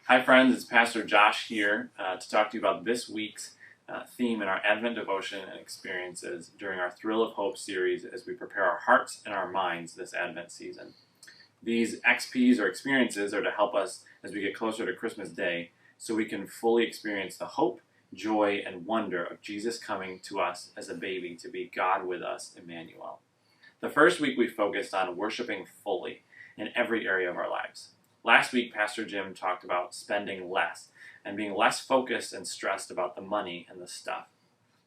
Hi friends, it's Pastor Josh here to talk to you about this week's theme in our Advent devotion and experiences during our Thrill of Hope series as we prepare our hearts and our minds this Advent season. These XPs or experiences are to help us as we get closer to Christmas Day so we can fully experience the hope, joy, and wonder of Jesus coming to us as a baby to be God with us, Emmanuel. The first week we focused on worshiping fully in every area of our lives. Last week, Pastor Jim talked about spending less and being less focused and stressed about the money and the stuff.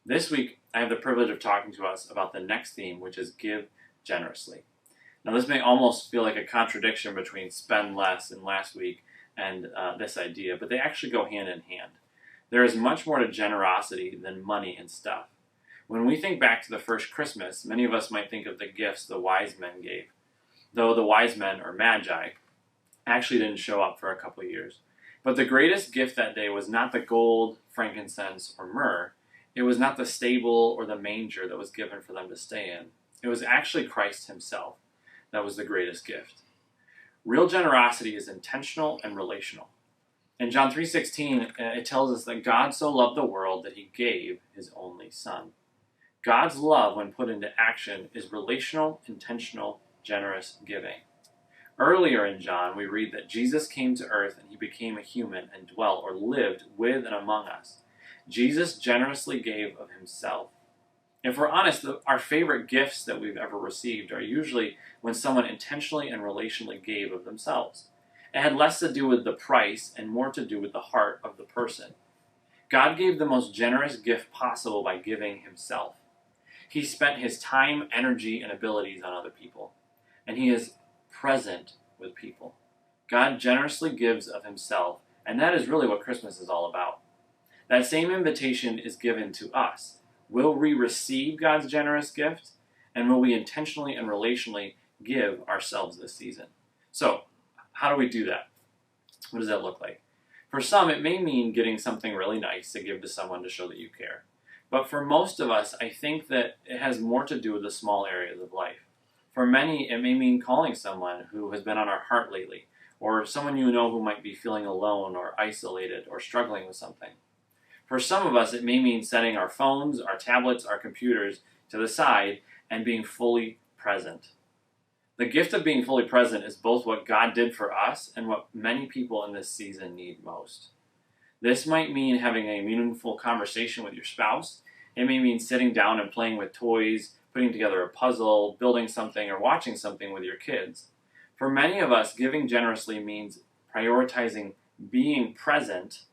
This week, I have the privilege of talking to us about the next theme, which is give generously. Now, this may almost feel like a contradiction between spend less in last week and this idea, but they actually go hand in hand. There is much more to generosity than money and stuff. When we think back to the first Christmas, many of us might think of the gifts the wise men gave, though the wise men, or magi, actually didn't show up for a couple of years. But the greatest gift that day was not the gold, frankincense, or myrrh. It was not the stable or the manger that was given for them to stay in. It was actually Christ himself that was the greatest gift. Real generosity is intentional and relational. In John 3:16, it tells us that God so loved the world that he gave his only son. God's love, when put into action, is relational, intentional, generous giving. Earlier in John, we read that Jesus came to earth and he became a human and dwelt or lived with and among us. Jesus generously gave of himself. If we're honest, our favorite gifts that we've ever received are usually when someone intentionally and relationally gave of themselves. It had less to do with the price and more to do with the heart of the person. God gave the most generous gift possible by giving himself. He spent his time, energy, and abilities on other people. And he is present with people. God generously gives of himself, and that is really what Christmas is all about. That same invitation is given to us. Will we receive God's generous gift, and will we intentionally and relationally give ourselves this season? So, how do we do that? What does that look like? For some, it may mean getting something really nice to give to someone to show that you care. But for most of us, I think that it has more to do with the small areas of life. For many, it may mean calling someone who has been on our heart lately, or someone you know who might be feeling alone or isolated or struggling with something. For some of us, it may mean setting our phones, our tablets, our computers to the side and being fully present. The gift of being fully present is both what God did for us and what many people in this season need most. This might mean having a meaningful conversation with your spouse. It may mean sitting down and playing with toys, putting together a puzzle, building something, or watching something with your kids. For many of us, giving generously means prioritizing being present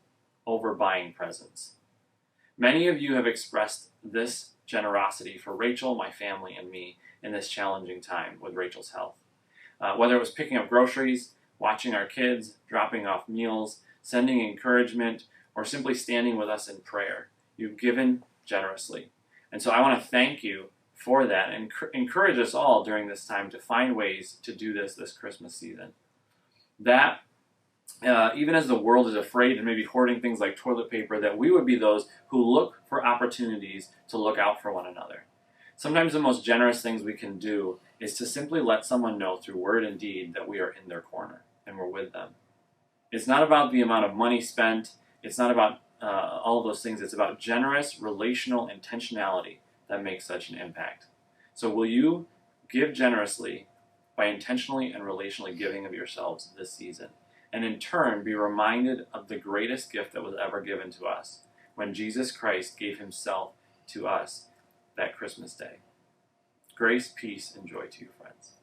over buying presents. Many of you have expressed this generosity for Rachel, my family, and me in this challenging time with Rachel's health. Whether it was picking up groceries, watching our kids, dropping off meals, sending encouragement, or simply standing with us in prayer, you've given generously. And so I want to thank you for that and encourage us all during this time to find ways to do this Christmas season. That, even as the world is afraid and maybe hoarding things like toilet paper, that we would be those who look for opportunities to look out for one another. Sometimes the most generous things we can do is to simply let someone know through word and deed that we are in their corner and we're with them. It's not about the amount of money spent. It's not about all of those things. It's about generous, relational intentionality that makes such an impact. So will you give generously by intentionally and relationally giving of yourselves this season? And in turn, be reminded of the greatest gift that was ever given to us when Jesus Christ gave himself to us that Christmas day. Grace, peace, and joy to you, friends.